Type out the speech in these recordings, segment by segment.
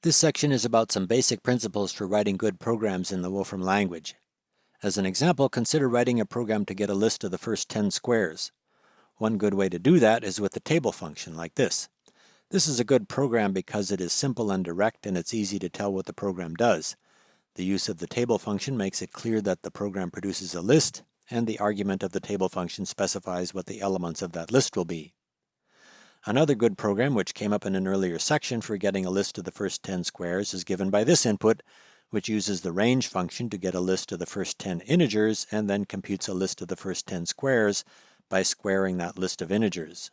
This section is about some basic principles for writing good programs in the Wolfram language. As an example, consider writing a program to get a list of the first 10 squares. One good way to do that is with the table function like this. This is a good program because it is simple and direct and it's easy to tell what the program does. The use of the table function makes it clear that the program produces a list, and the argument of the table function specifies what the elements of that list will be. Another good program which came up in an earlier section for getting a list of the first 10 squares is given by this input, which uses the range function to get a list of the first 10 integers and then computes a list of the first 10 squares by squaring that list of integers.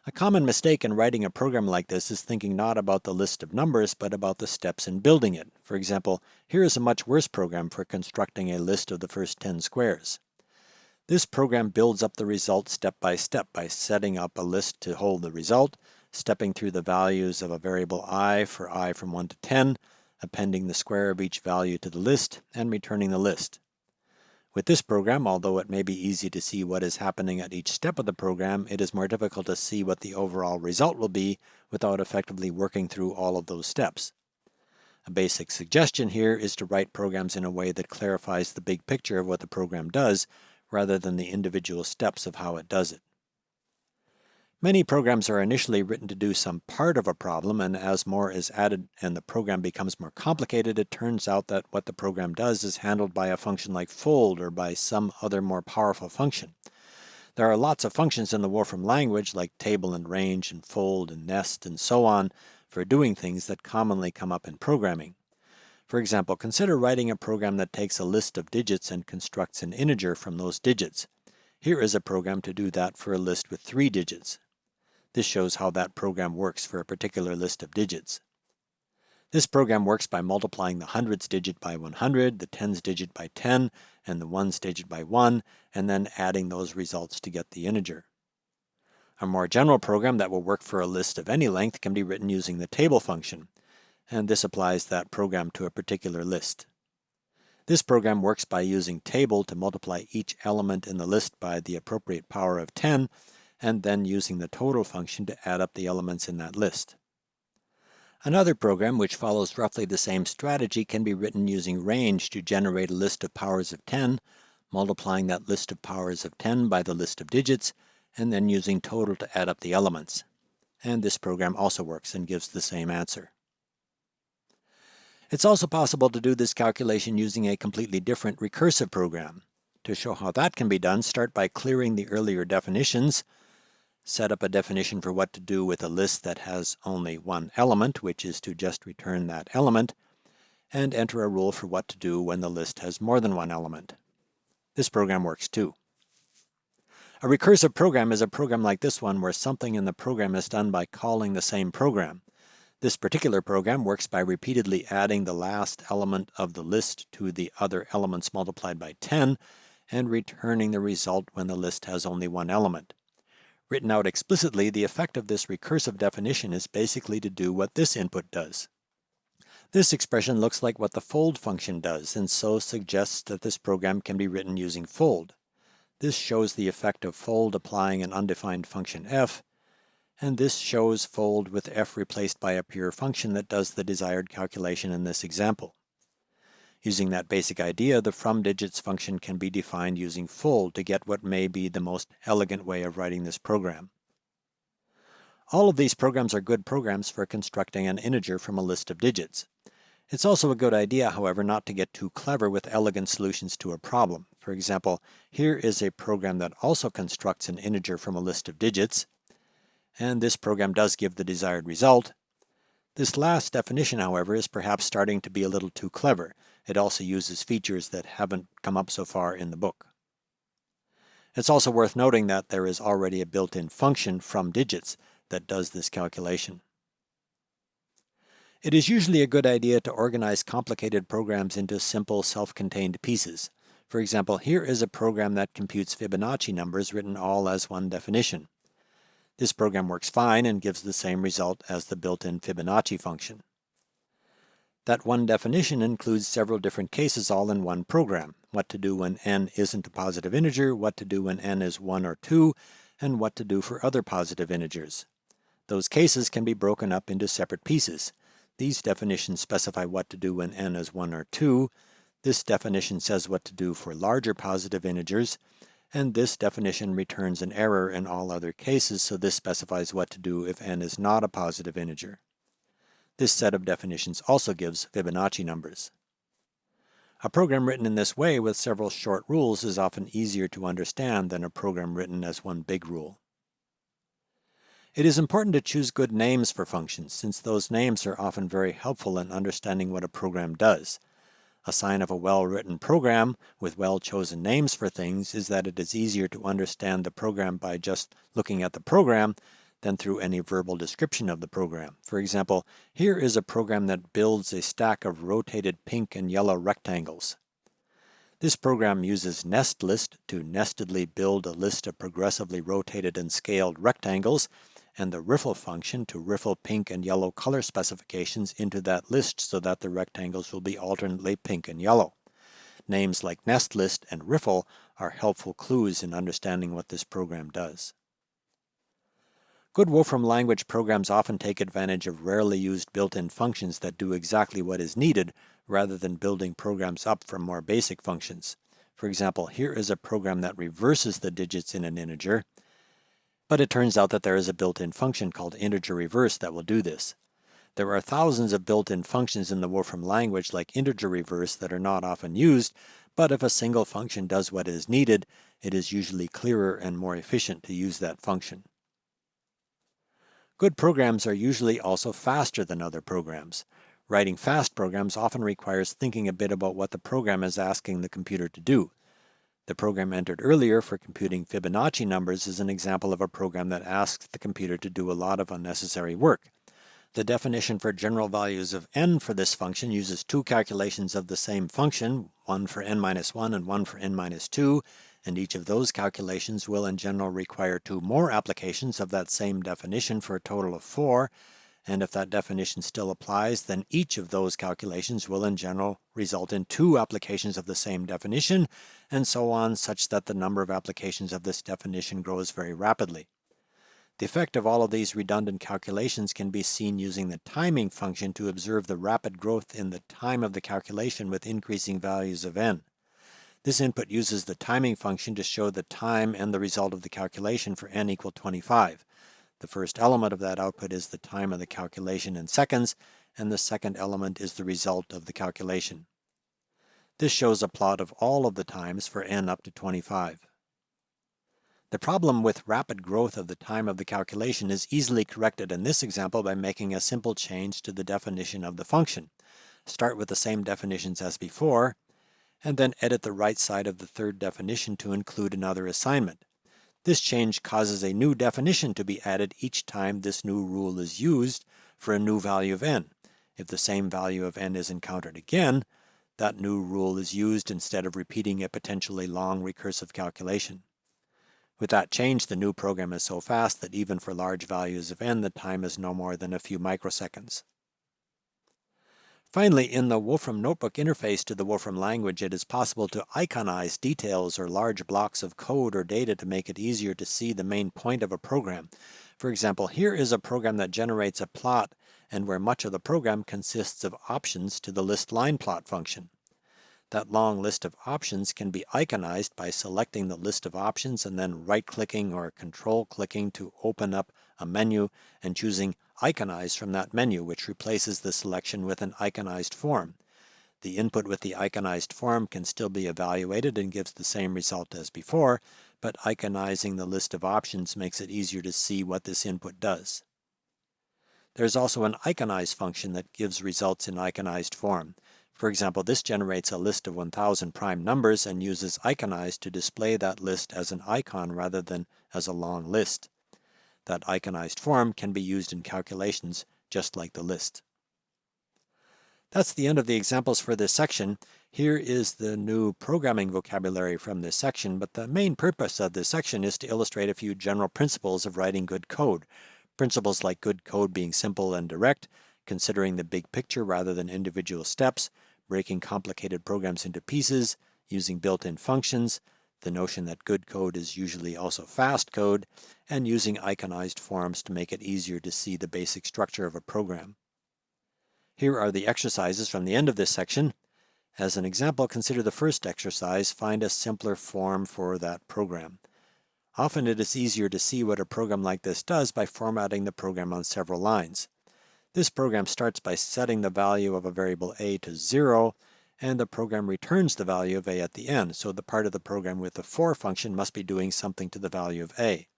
A common mistake in writing a program like this is thinking not about the list of numbers but about the steps in building it. For example, here is a much worse program for constructing a list of the first 10 squares. This program builds up the result step by setting up a list to hold the result, stepping through the values of a variable I for I from 1 to 10, appending the square of each value to the list, and returning the list. With this program, although it may be easy to see what is happening at each step of the program, it is more difficult to see what the overall result will be without effectively working through all of those steps. A basic suggestion here is to write programs in a way that clarifies the big picture of what the program does, rather than the individual steps of how it does it. Many programs are initially written to do some part of a problem, and as more is added and the program becomes more complicated, it turns out that what the program does is handled by a function like fold or by some other more powerful function. There are lots of functions in the Wolfram language like table and range and fold and nest and so on for doing things that commonly come up in programming. For example, consider writing a program that takes a list of digits and constructs an integer from those digits. Here is a program to do that for a list with 3 digits. This shows how that program works for a particular list of digits. This program works by multiplying the hundreds digit by 100, the tens digit by 10, and the ones digit by 1, and then adding those results to get the integer. A more general program that will work for a list of any length can be written using the table function, and this applies that program to a particular list. This program works by using table to multiply each element in the list by the appropriate power of 10, and then using the total function to add up the elements in that list. Another program which follows roughly the same strategy can be written using range to generate a list of powers of 10, multiplying that list of powers of 10 by the list of digits, and then using total to add up the elements. And this program also works and gives the same answer. It's also possible to do this calculation using a completely different recursive program. To show how that can be done, start by clearing the earlier definitions, set up a definition for what to do with a list that has only one element, which is to just return that element, and enter a rule for what to do when the list has more than one element. This program works too. A recursive program is a program like this one where something in the program is done by calling the same program. This particular program works by repeatedly adding the last element of the list to the other elements multiplied by 10 and returning the result when the list has only one element. Written out explicitly, the effect of this recursive definition is basically to do what this input does. This expression looks like what the fold function does, and so suggests that this program can be written using fold. This shows the effect of fold applying an undefined function f, and this shows fold with f replaced by a pure function that does the desired calculation in this example. Using that basic idea, the fromDigits function can be defined using fold to get what may be the most elegant way of writing this program. All of these programs are good programs for constructing an integer from a list of digits. It's also a good idea, however, not to get too clever with elegant solutions to a problem. For example, here is a program that also constructs an integer from a list of digits, and this program does give the desired result. This last definition, however, is perhaps starting to be a little too clever. It also uses features that haven't come up so far in the book. It's also worth noting that there is already a built-in function fromDigits that does this calculation. It is usually a good idea to organize complicated programs into simple self-contained pieces. For example, here is a program that computes Fibonacci numbers written all as one definition. This program works fine and gives the same result as the built-in Fibonacci function. That one definition includes several different cases all in one program: what to do when n isn't a positive integer, what to do when n is 1 or 2, and what to do for other positive integers. Those cases can be broken up into separate pieces. These definitions specify what to do when n is 1 or 2. This definition says what to do for larger positive integers, and this definition returns an error in all other cases, so this specifies what to do if n is not a positive integer. This set of definitions also gives Fibonacci numbers. A program written in this way with several short rules is often easier to understand than a program written as one big rule. It is important to choose good names for functions, since those names are often very helpful in understanding what a program does. A sign of a well-written program with well-chosen names for things is that it is easier to understand the program by just looking at the program than through any verbal description of the program. For example, here is a program that builds a stack of rotated pink and yellow rectangles. This program uses nestlist to nestedly build a list of progressively rotated and scaled rectangles, and the riffle function to riffle pink and yellow color specifications into that list so that the rectangles will be alternately pink and yellow. Names like nestlist and riffle are helpful clues in understanding what this program does. Good Wolfram language programs often take advantage of rarely used built-in functions that do exactly what is needed rather than building programs up from more basic functions. For example, here is a program that reverses the digits in an integer, but it turns out that there is a built-in function called integer reverse that will do this. There are thousands of built-in functions in the Wolfram language like integer reverse that are not often used, but if a single function does what is needed, it is usually clearer and more efficient to use that function. Good programs are usually also faster than other programs. Writing fast programs often requires thinking a bit about what the program is asking the computer to do. The program entered earlier for computing Fibonacci numbers is an example of a program that asks the computer to do a lot of unnecessary work. The definition for general values of n for this function uses two calculations of the same function, one for n-1 and one for n-2, and each of those calculations will in general require two more applications of that same definition for a total of 4, and if that definition still applies, then each of those calculations will in general result in two applications of the same definition, and so on, such that the number of applications of this definition grows very rapidly. The effect of all of these redundant calculations can be seen using the timing function to observe the rapid growth in the time of the calculation with increasing values of n. This input uses the timing function to show the time and the result of the calculation for n equal 25. The first element of that output is the time of the calculation in seconds, and the second element is the result of the calculation. This shows a plot of all of the times for n up to 25. The problem with rapid growth of the time of the calculation is easily corrected in this example by making a simple change to the definition of the function. Start with the same definitions as before, and then edit the right side of the third definition to include another assignment. This change causes a new definition to be added each time this new rule is used for a new value of n. If the same value of n is encountered again, that new rule is used instead of repeating a potentially long recursive calculation. With that change, the new program is so fast that even for large values of n, the time is no more than a few microseconds. Finally, in the Wolfram Notebook interface to the Wolfram language, it is possible to iconize details or large blocks of code or data to make it easier to see the main point of a program. For example, here is a program that generates a plot and where much of the program consists of options to the list line plot function. That long list of options can be iconized by selecting the list of options and then right-clicking or control-clicking to open up a menu and choosing Iconize from that menu, which replaces the selection with an iconized form. The input with the iconized form can still be evaluated and gives the same result as before, but iconizing the list of options makes it easier to see what this input does. There's also an iconize function that gives results in iconized form. For example, this generates a list of 1000 prime numbers and uses iconize to display that list as an icon rather than as a long list. That iconized form can be used in calculations just like the list. That's the end of the examples for this section. Here is the new programming vocabulary from this section, but the main purpose of this section is to illustrate a few general principles of writing good code. Principles like good code being simple and direct, considering the big picture rather than individual steps, breaking complicated programs into pieces, using built-in functions, the notion that good code is usually also fast code, and using iconized forms to make it easier to see the basic structure of a program. Here are the exercises from the end of this section. As an example, consider the first exercise. Find a simpler form for that program. Often it is easier to see what a program like this does by formatting the program on several lines. This program starts by setting the value of a variable a to 0, and the program returns the value of a at the end, so the part of the program with the for function must be doing something to the value of a.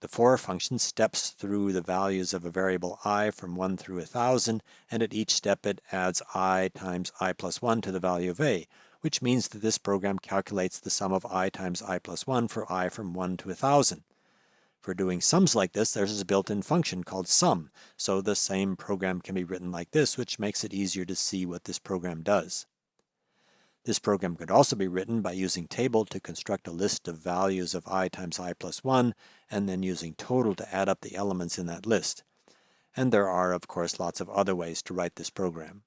The for function steps through the values of a variable I from 1 through 1,000, and at each step it adds I times I plus 1 to the value of a, which means that this program calculates the sum of I times I plus 1 for I from 1 to 1,000. For doing sums like this, there's a built-in function called sum, so the same program can be written like this, which makes it easier to see what this program does. This program could also be written by using table to construct a list of values of I times I plus 1, and then using total to add up the elements in that list. And there are, of course, lots of other ways to write this program.